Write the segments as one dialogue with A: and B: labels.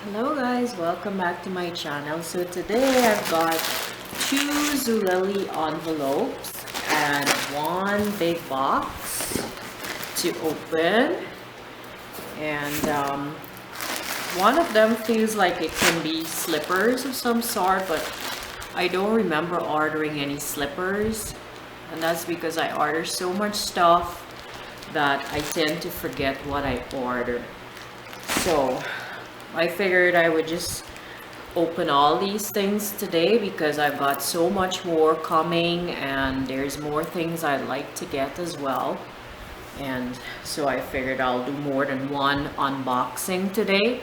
A: Hello guys, welcome back to my channel. So today I've got two Zulily envelopes and one big box to open, and one of them feels like it can be slippers of some sort, but I don't remember ordering any slippers, and that's because I order so much stuff that I tend to forget what I ordered. So I figured I would just open all these things today because I've got so much more coming and there's more things I'd like to get as well. And so I figured I'll do more than one unboxing today.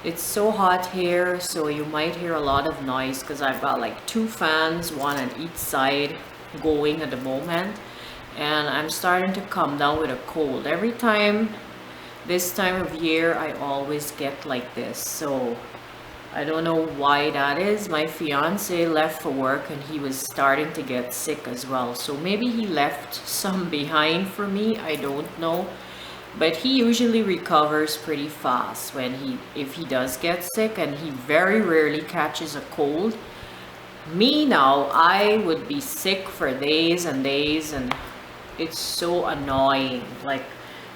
A: It's so hot here, so you might hear a lot of noise because I've got like two fans, one on each side, going at the moment. And I'm starting to come down with a cold. Every time this time of year I always get like this, so I don't know why that is. My fiance left for work and he was starting to get sick as well, so maybe he left some behind for me, I don't know. But he usually recovers pretty fast if he does get sick, and he very rarely catches a cold. Me now, I would be sick for days and days, and it's so annoying. Like,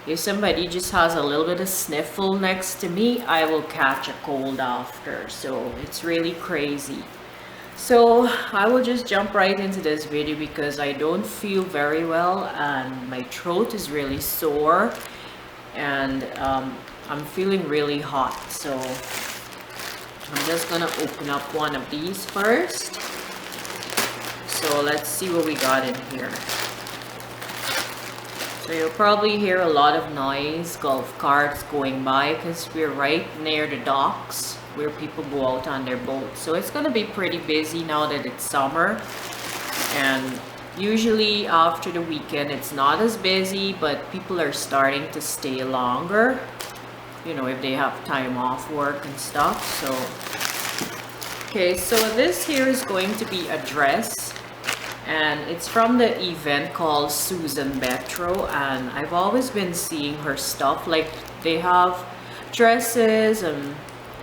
A: if somebody just has a little bit of sniffle next to me, I will catch a cold after. So it's really crazy. So I will just jump right into this video because I don't feel very well and my throat is really sore, and I'm feeling really hot. So I'm just gonna open up one of these first. So let's see what we got in here. So you'll probably hear a lot of noise, golf carts going by, because we're right near the docks where people go out on their boats. So it's going to be pretty busy now that it's summer. And usually after the weekend it's not as busy, but people are starting to stay longer, you know, if they have time off work and stuff. So okay, so this here is going to be a dress. And it's from the event called Susan Betro, and I've always been seeing her stuff. Like, they have dresses and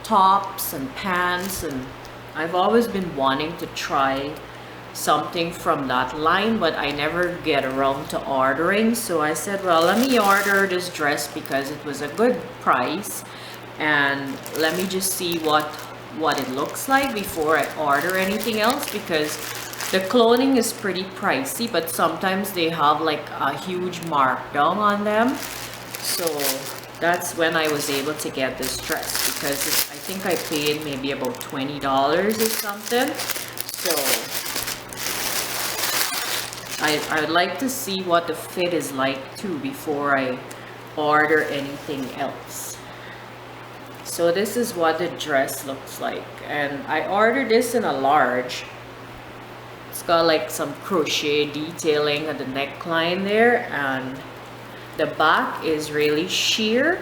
A: tops and pants, and I've always been wanting to try something from that line, but I never get around to ordering. So I said, well, let me order this dress because it was a good price, and let me just see what it looks like before I order anything else, because the clothing is pretty pricey, but sometimes they have like a huge markdown on them. So that's when I was able to get this dress, because I think I paid maybe about $20 or something. So I would like to see what the fit is like too before I order anything else. So this is what the dress looks like, and I ordered this in a large. It's got like some crochet detailing at the neckline there, and the back is really sheer,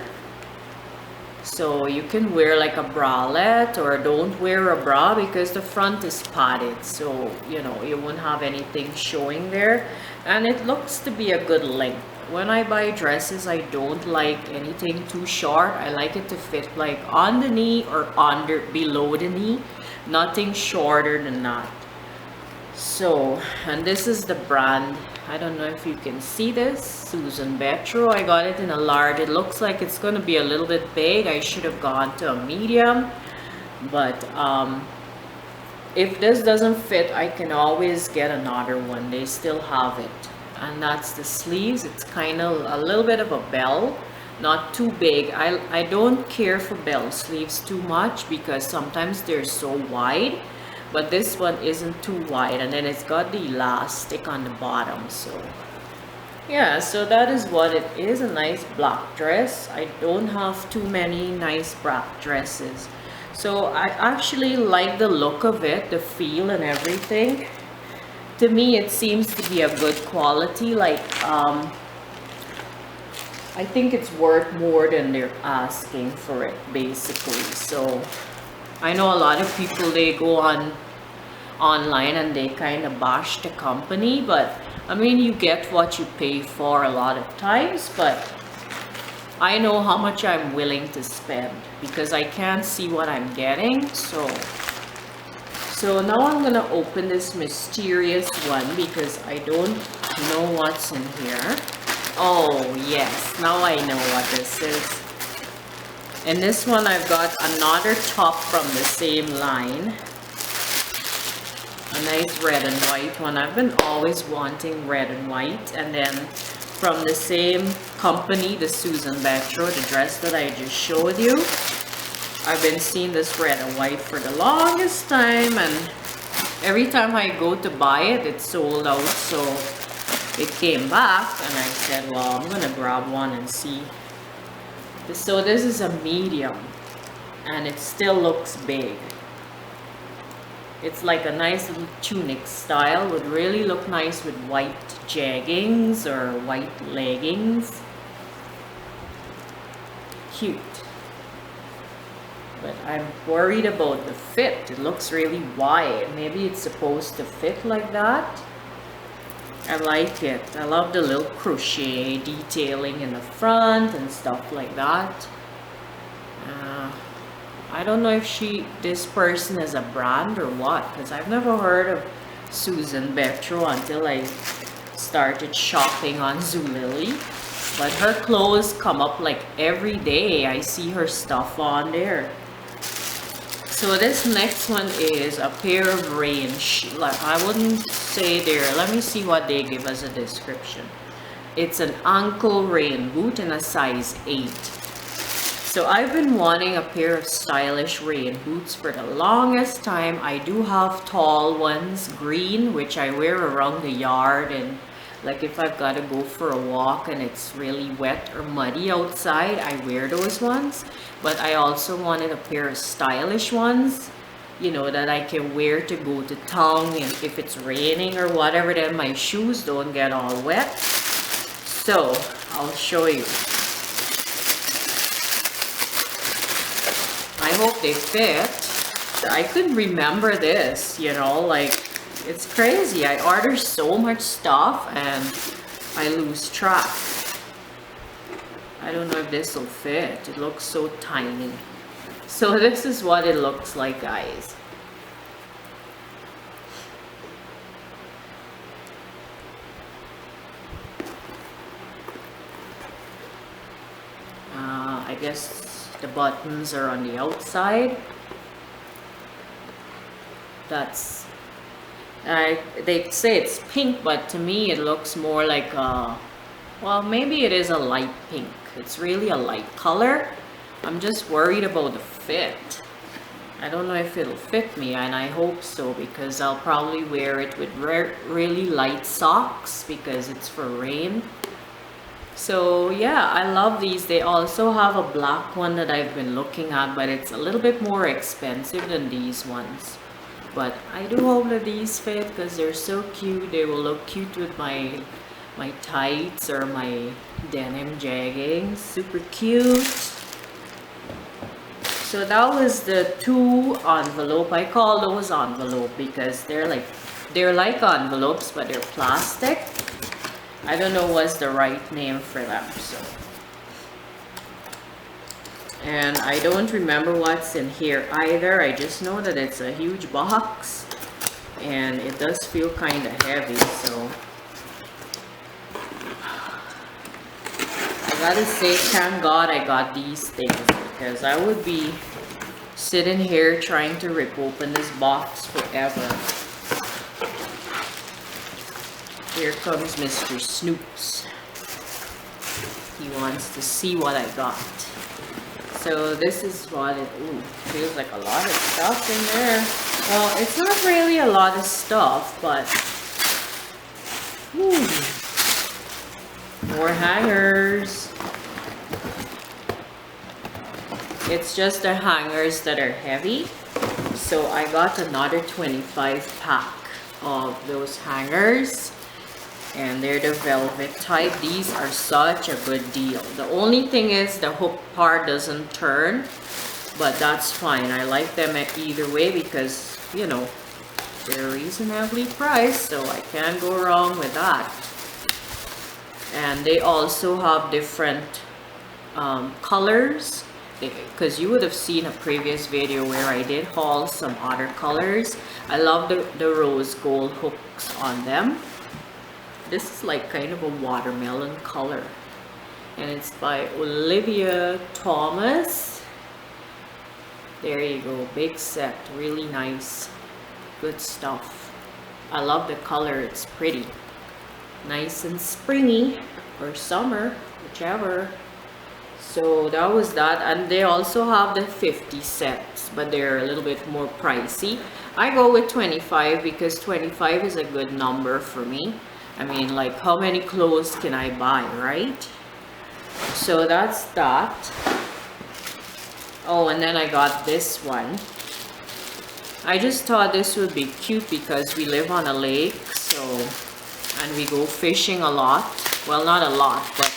A: so you can wear like a bralette, or don't wear a bra because the front is padded, so you know you won't have anything showing there. And it looks to be a good length. When I buy dresses, I don't like anything too short. I like it to fit like on the knee or below the knee, nothing shorter than that. So, and this is the brand, I don't know if you can see this, Susan Betro. I got it in a large. It looks like it's going to be a little bit big. I should have gone to a medium, but if this doesn't fit, I can always get another one. They still have it. And that's the sleeves. It's kind of a little bit of a bell, not too big. I don't care for bell sleeves too much because sometimes they're so wide. But this one isn't too wide, and then it's got the elastic on the bottom. So yeah, so that is what it is, a nice black dress. I don't have too many nice black dresses, so I actually like the look of it, the feel and everything. To me it seems to be a good quality. Like I think it's worth more than they're asking for it basically. So I know a lot of people, they go online and they kind of bash the company, but I mean, you get what you pay for a lot of times. But I know how much I'm willing to spend because I can't see what I'm getting. So now I'm gonna open this mysterious one because I don't know what's in here. Oh yes, now I know what this is. And this one I've got another top from the same line. A nice red and white one. I've been always wanting red and white. And then from the same company, the Susan Betro, the dress that I just showed you. I've been seeing this red and white for the longest time, and every time I go to buy it, it's sold out. So it came back and I said, well, I'm gonna grab one and see. So this is a medium and it still looks big. It's like a nice little tunic style, would really look nice with white jeggings or white leggings. Cute. But I'm worried about the fit. It looks really wide. Maybe it's supposed to fit like that. I like it. I love the little crochet detailing in the front and stuff like that. I don't know if this person is a brand or what, because I've never heard of Susan Betro until I started shopping on Zulily. But her clothes come up like every day. I see her stuff on there. So this next one is a pair of rain shoes. Like, I wouldn't say there. Let me see what they give as a description. It's an ankle rain boot in a size 8. So I've been wanting a pair of stylish rain boots for the longest time. I do have tall ones, green, which I wear around the yard, and like if I've got to go for a walk and it's really wet or muddy outside, I wear those ones. But I also wanted a pair of stylish ones, you know, that I can wear to go to town, and if it's raining or whatever, then my shoes don't get all wet. So I'll show you. I hope they fit. I couldn't remember this, you know, like, it's crazy. I order so much stuff and I lose track. I don't know if this will fit. It looks so tiny. So this is what it looks like, guys. I guess the buttons are on the outside. That's, they say it's pink, but to me it looks more like a, well, maybe it is a light pink. It's really a light color. I'm just worried about the fit. I don't know if it'll fit me, and I hope so, because I'll probably wear it with really light socks because it's for rain. So yeah, I love these. They also have a black one that I've been looking at, but it's a little bit more expensive than these ones. But I do hope that these fit because they're so cute. They will look cute with my tights or my denim jeggings. Super cute. So that was the 2 envelope. I call those envelope because they're like envelopes, but they're plastic. I don't know what's the right name for them. So, and I don't remember what's in here either. I just know that it's a huge box and it does feel kind of heavy. So I gotta say, thank God I got these things, because I would be sitting here trying to rip open this box forever. Here comes Mr. Snoops. He wants to see what I got. So this is what it, ooh, feels like a lot of stuff in there. Well, it's not really a lot of stuff, but ooh, more hangers. It's just the hangers that are heavy. So I got another 25 pack of those hangers. And they're the velvet type. These are such a good deal. The only thing is the hook part doesn't turn, but that's fine. I like them either way because, you know, they're reasonably priced, so I can't go wrong with that. And they also have different colors, because you would have seen a previous video where I did haul some other colors. I love the rose gold hooks on them. This is like kind of a watermelon color, and it's by Olivia Thomas. There you go, big set, really nice, good stuff. I love the color, it's pretty, nice and springy, or summer, whichever. So that was that, and they also have the 50 sets, but they're a little bit more pricey. I go with 25 because 25 is a good number for me. I mean, like, how many clothes can I buy, right? So that's that. Oh, and then I got this one. I just thought this would be cute because we live on a lake, so, and we go fishing a lot. Well, not a lot, but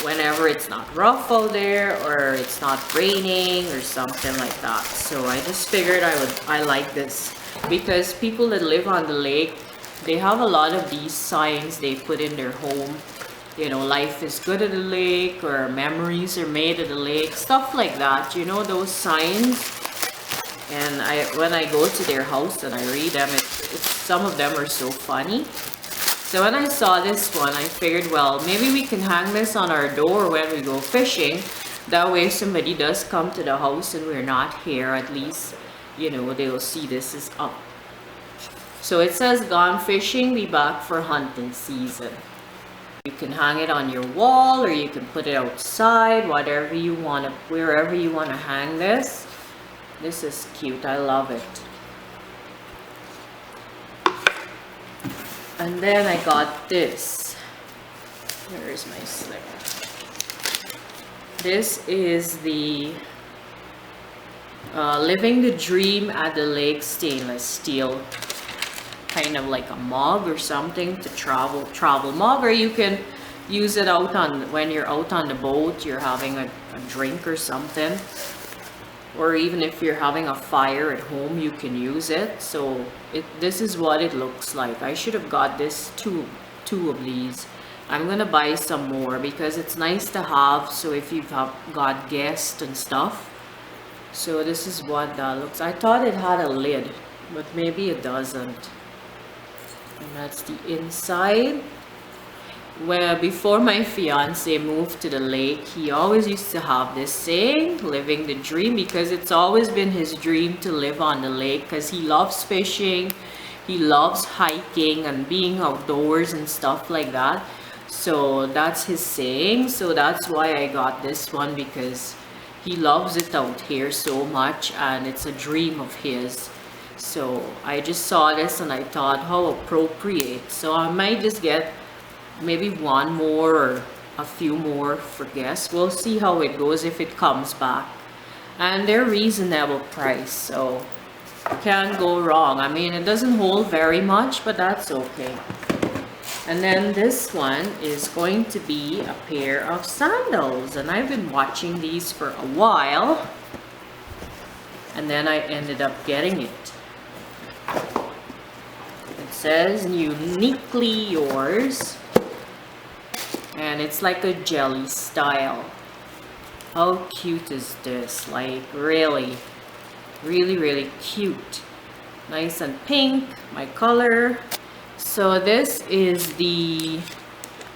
A: whenever it's not rough out there or it's not raining or something like that. So I just figured I like this because people that live on the lake, they have a lot of these signs they put in their home. You know, life is good at the lake, or memories are made at the lake, stuff like that. You know, those signs. And when I go to their house and I read them, some of them are so funny. So when I saw this one, I figured, well, maybe we can hang this on our door when we go fishing. That way, if somebody does come to the house and we're not here, at least, you know, they'll see this is up. So it says, "Gone fishing, be back for hunting season." You can hang it on your wall, or you can put it outside, whatever you want to, wherever you want to hang this. This is cute, I love it. And then I got this. Where is my slip? This is the Living the Dream at the Lake stainless steel, kind of like a mug or something to travel mug, or you can use it out on when you're out on the boat, you're having a drink or something, or even if you're having a fire at home, you can use it. So this is what it looks like. I should have got this two of these. I'm gonna buy some more because it's nice to have, so if you've got guests and stuff. So this is what that looks. I thought it had a lid, but maybe it doesn't. And that's the inside. Well, before my fiance moved to the lake, he always used to have this saying, "Living the dream," because it's always been his dream to live on the lake because he loves fishing, he loves hiking and being outdoors and stuff like that. So that's his saying. So that's why I got this one, because he loves it out here so much and it's a dream of his. So I just saw this and I thought, how appropriate. So I might just get maybe one more or a few more for guests. We'll see how it goes if it comes back. And they're reasonable price, so can't go wrong. I mean, it doesn't hold very much, but that's okay. And then this one is going to be a pair of sandals, and I've been watching these for a while, and then I ended up getting it. It says "Uniquely Yours," and it's like a jelly style. How cute is this? Like, really, really, really cute. Nice and pink, my color. So this is the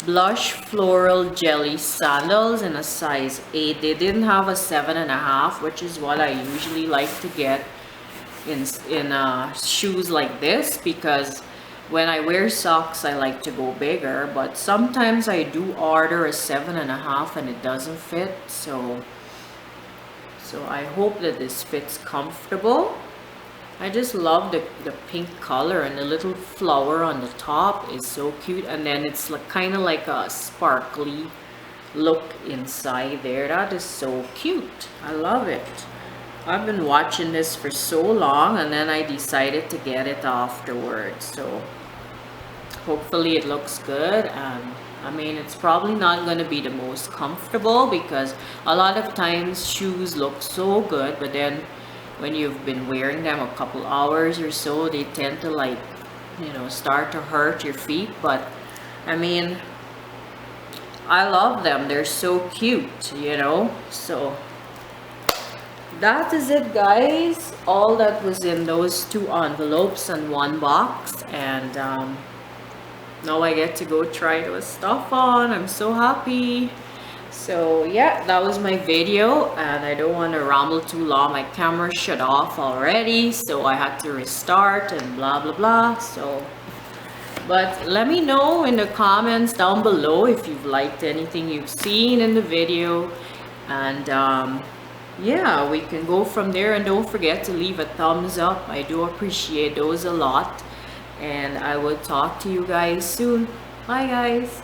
A: Blush Floral Jelly Sandals in a size 8. They didn't have a 7.5, which is what I usually like to get in shoes like this, because when I wear socks I like to go bigger, but sometimes I do order a 7.5 and it doesn't fit. So I hope that this fits comfortable. I just love the pink color, and the little flower on the top is so cute, and then it's like, kind of like a sparkly look inside there. That is so cute. I love it. I've been watching this for so long, and then I decided to get it afterwards. So hopefully it looks good. And I mean, it's probably not going to be the most comfortable, because a lot of times shoes look so good, but then when you've been wearing them a couple hours or so, they tend to, like, you know, start to hurt your feet. But I mean, I love them. They're so cute, you know. So that is it, guys. All that was in those 2 envelopes and 1 box. And now I get to go try those stuff on. I'm so happy. So yeah, that was my video, and I don't want to ramble too long. My camera shut off already, so I had to restart and blah blah blah. So but let me know in the comments down below if you've liked anything you've seen in the video, and yeah, we can go from there. And don't forget to leave a thumbs up. I do appreciate those a lot, and I will talk to you guys soon. Bye guys.